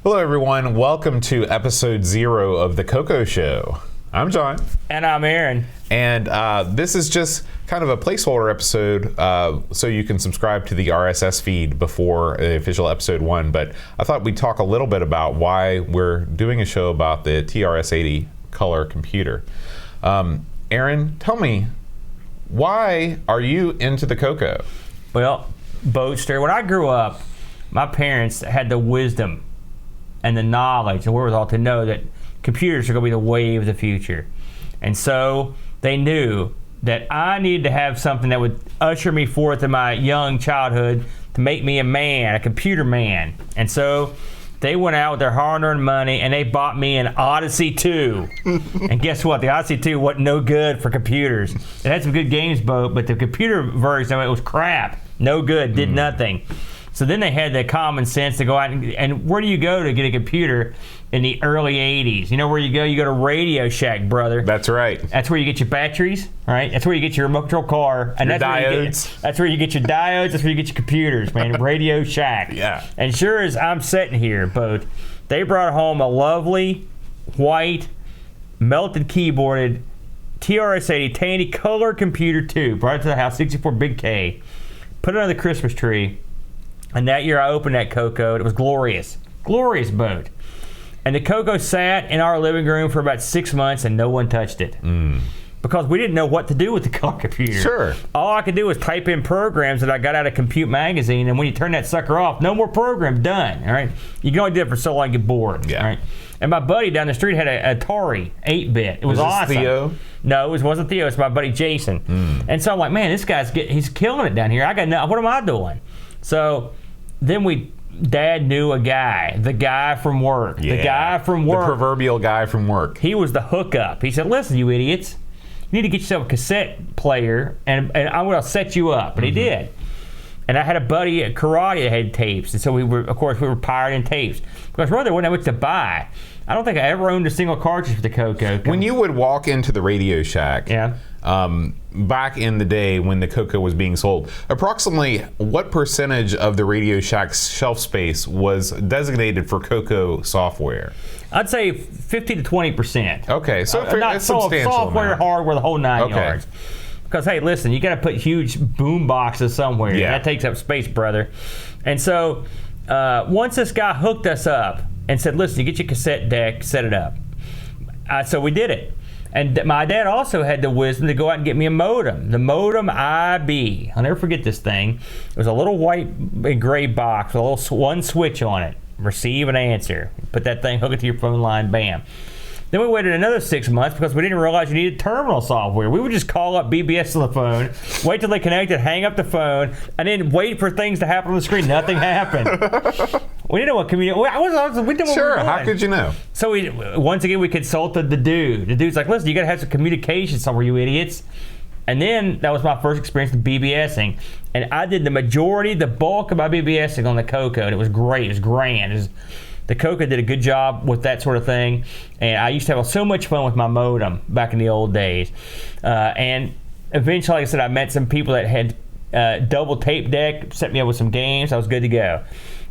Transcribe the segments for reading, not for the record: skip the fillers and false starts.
Hello, everyone. Welcome to episode 0 of the CoCo Show. I'm John. And I'm Aaron. And this is just kind of a placeholder episode so you can subscribe to the RSS feed before the official episode 1. But I thought we'd talk a little bit about why we're doing a show about the TRS 80 color computer. Aaron, tell me, why are you into the CoCo? Well, Boatster, when I grew up, my parents had the wisdom and the knowledge and wherewithal to know that computers are going to be the wave of the future. And so they knew that I needed to have something that would usher me forth in my young childhood to make me a man, a computer man. And so they went out with their hard-earned money and they bought me an Odyssey 2. And guess what? The Odyssey 2 wasn't no good for computers. It had some good games, but the computer version of it was crap. No good, did nothing. So then they had the common sense to go out and where do you go to get a computer in the early 80s? You know where you go? You go to Radio Shack, brother. That's right. That's where you get your batteries, right? That's where you get your remote control car. And your that's diodes. That's where you get your diodes. That's where you get your computers, man. Radio Shack. Yeah. And sure as I'm sitting here, Boat, they brought home a lovely, white, melted keyboarded TRS 80 Tandy color computer 2. Brought it to the house, 64 big K. Put it under the Christmas tree. And that year I opened that CoCo. It was glorious. Glorious boat. And the CoCo sat in our living room for about 6 months and no one touched it. Because we didn't know what to do with the color computer. Sure. All I could do was type in programs that I got out of Compute Magazine, and when you turn that sucker off, no more program, done. All right? You can only do it for so long you get bored. Yeah. All right? And my buddy down the street had an Atari 8-bit. It was awesome. Theo? No, it wasn't Theo. It's my buddy Jason. And so I'm like, man, this guy's he's killing it down here. What am I doing? So then Dad knew a guy, the guy from work. Yeah, the guy from work. The proverbial guy from work. He was the hookup. He said, listen, you idiots, you need to get yourself a cassette player, and I'm going to set you up. And he did. And I had a buddy at karate that had tapes. And so we were pirating tapes. Because really, there wasn't that much to buy. I don't think I ever owned a single cartridge for the CoCo. When you would walk into the Radio Shack, Yeah. Back in the day when the CoCo was being sold, approximately what percentage of the Radio Shack's shelf space was designated for CoCo software? I'd say 50 to 20%. Okay, so not it's substantial software, amount. hardware, the whole 9 Okay. yards. Because, hey, listen, you got to put huge boom boxes somewhere. Yeah. That takes up space, brother. And so once this guy hooked us up and said, listen, you get your cassette deck, set it up. So we did it. And my dad also had the wisdom to go out and get me a modem. The modem IB. I'll never forget this thing. It was a little white and gray box with a little one switch on it. Receive and answer. Put that thing, hook it to your phone line, bam. Then we waited another 6 months because we didn't realize you needed terminal software. We would just call up BBS on the phone, wait till they connected, hang up the phone, and then wait for things to happen on the screen. Nothing happened. We didn't know what community. We didn't know what we were Sure, doing. how could you know? So once again we consulted the dude. The dude's like, listen, you got to have some communication somewhere, you idiots. And then that was my first experience with BBSing. And I did the bulk of my BBSing on the CoCo, and it was great. It was grand. The CoCo did a good job with that sort of thing, and I used to have so much fun with my modem back in the old days. And eventually, like I said, I met some people that had double tape deck, set me up with some games. I was good to go.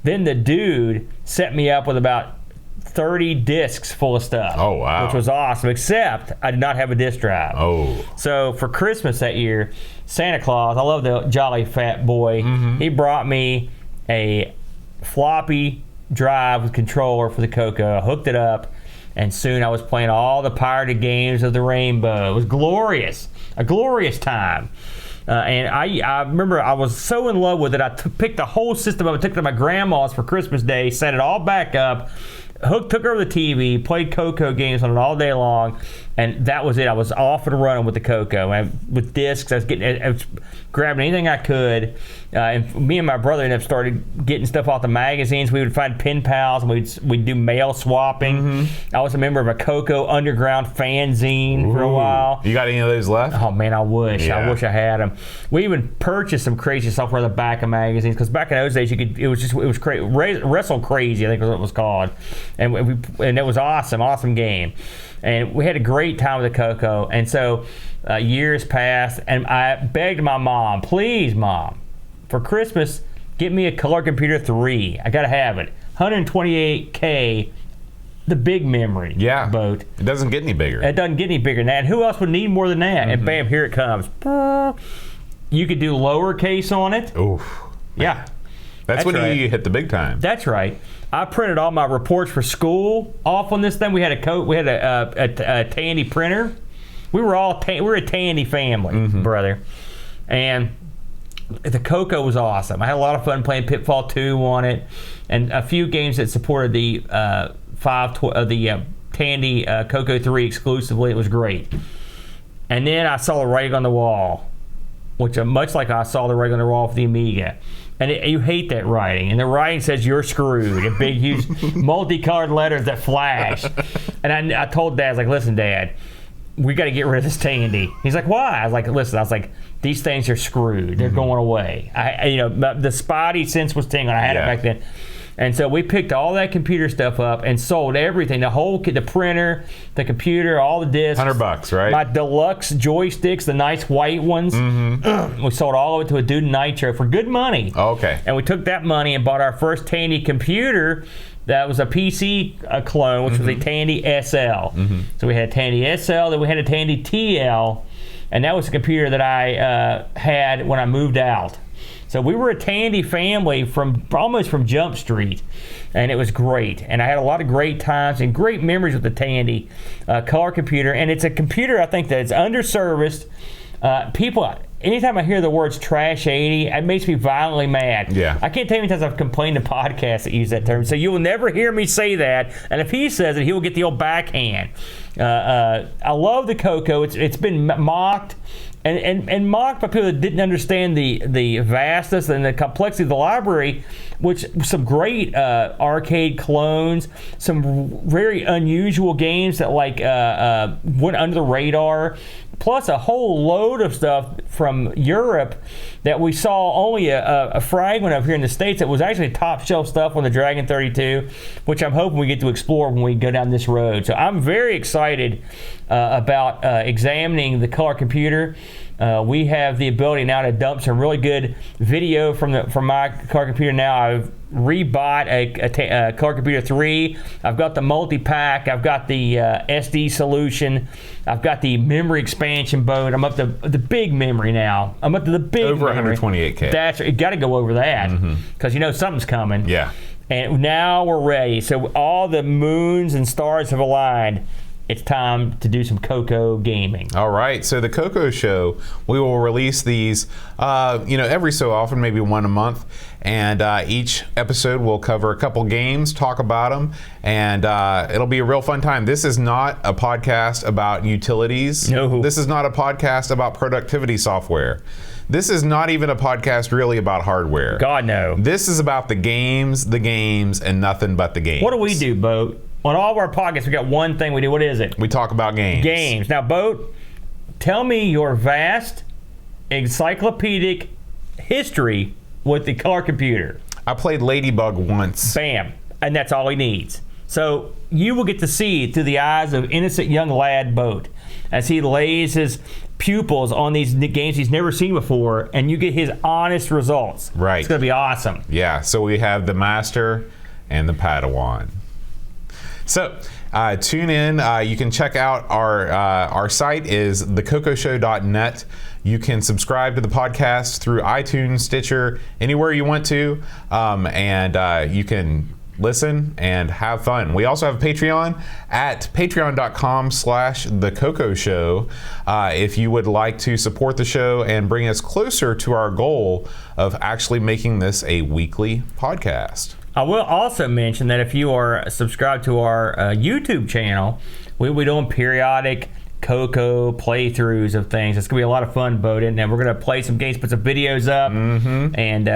Then the dude set me up with about 30 discs full of stuff. Oh, wow. Which was awesome, except I did not have a disk drive. Oh. So for Christmas that year, Santa Claus, I love the jolly fat boy, he brought me a floppy drive with controller for the CoCo. I hooked it up, and soon I was playing all the pirated games of the Rainbow. It was glorious, a glorious time. And I remember I was so in love with it, I picked the whole system up, took it to my grandma's for Christmas Day, set it all back up, took her over the TV, played CoCo games on it all day long, and that was it. I was off and running with the CoCo. With discs, I was grabbing anything I could. And me and my brother ended up started getting stuff off the magazines. We would find pen pals, and we'd do mail swapping. I was a member of a CoCo underground fanzine for a while. You got any of those left? Oh man, I wish. Yeah. I wish I had them. We even purchased some crazy software on the back of magazines, because back in those days it was crazy. Wrestle Crazy, I think was what it was called, and it was awesome game. And we had a great time with the CoCo. And so years passed, and I begged my mom, please, Mom, for Christmas, get me a Color Computer 3. I got to have it. 128K, the big memory boat. It doesn't get any bigger. It doesn't get any bigger than that. And who else would need more than that? And bam, here it comes. You could do lowercase on it. Oof. Yeah. That's when you hit the big time. That's right. I printed all my reports for school off on this thing. We had a Tandy printer. We were a Tandy family, brother. And the CoCo was awesome. I had a lot of fun playing Pitfall 2 on it, and a few games that supported the Tandy CoCo 3 exclusively. It was great. And then I saw the writing on the wall, which much like I saw the writing on the wall for the Amiga. And you hate that writing. And the writing says you're screwed in big, huge, multicolored letters that flash. And I told Dad, I was like, listen, Dad, we got to get rid of this Tandy. He's like, why? I was like, listen, these things are screwed. They're going away. The spotty sense was tingling. I had it back then. And so we picked all that computer stuff up and sold everything, the printer, the computer, all the discs. $100, right? My deluxe joysticks, the nice white ones. We sold all of it to a dude in Nitro for good money. Oh, okay. And we took that money and bought our first Tandy computer. That was a PC clone, which was a Tandy SL. So we had a Tandy SL, then we had a Tandy TL, and that was the computer that I had when I moved out. So we were a Tandy family almost from Jump Street, and it was great. And I had a lot of great times and great memories with the Tandy color computer. And it's a computer, I think, that's underserviced. People, anytime I hear the words trash 80, it makes me violently mad. Yeah. I can't tell you how many times I've complained to podcasts that use that term. So you will never hear me say that. And if he says it, he will get the old backhand. I love the CoCo. It's been mocked. And mocked by people that didn't understand the vastness and the complexity of the library, which some great arcade clones, some very unusual games that went under the radar, plus a whole load of stuff from Europe that we saw only a fragment of here in the States that was actually top shelf stuff on the Dragon 32, which I'm hoping we get to explore when we go down this road. So I'm very excited about examining the color computer. We have the ability now to dump some really good video from my color computer now. I've rebought a color computer 3. I've got the multi-pack. I've got the SD solution. I've got the memory expansion boat. I'm up to the big memory now. I'm up to the big over memory. 128K. That's you got to go over that because something's coming. Yeah. And now we're ready. So all the moons and stars have aligned. It's time to do some CoCo gaming. All right. So the CoCo show, we will release these, every so often, maybe one a month. And each episode will cover a couple games, talk about them, and it'll be a real fun time. This is not a podcast about utilities. No. This is not a podcast about productivity software. This is not even a podcast really about hardware. God, no. This is about the games, and nothing but the games. What do we do, Boat? On all of our podcasts, we got one thing we do. What is it? We talk about games. Games. Now, Boat, tell me your vast encyclopedic history with the color computer. I played Ladybug once. Bam. And that's all he needs. So you will get to see through the eyes of innocent young lad Boat as he lays his pupils on these games he's never seen before, and you get his honest results. Right. It's going to be awesome. Yeah. So we have the Master and the Padawan. So tune in. You can check out our site is thecocoshow.net. You can subscribe to the podcast through iTunes, Stitcher, anywhere you want to, and you can listen and have fun. We also have Patreon at patreon.com/thecocoshow if you would like to support the show and bring us closer to our goal of actually making this a weekly podcast. I will also mention that if you are subscribed to our YouTube channel, we'll be doing periodic CoCo playthroughs of things. It's going to be a lot of fun, Bowden, and we're going to play some games, put some videos up, and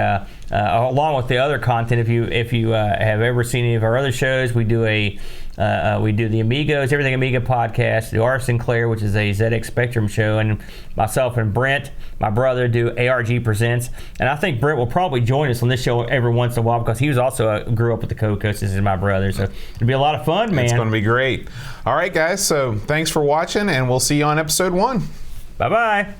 along with the other content. If you have ever seen any of our other shows, we do the Amigos, Everything Amiga Podcast, the ARG Sinclair, which is a ZX Spectrum show, and myself and Brent, my brother, do ARG Presents. And I think Brent will probably join us on this show every once in a while because he was also grew up with the CoCo. This is my brother, so it'll be a lot of fun, man. It's going to be great. All right, guys. So thanks for watching, and we'll see you on episode 1. Bye-bye.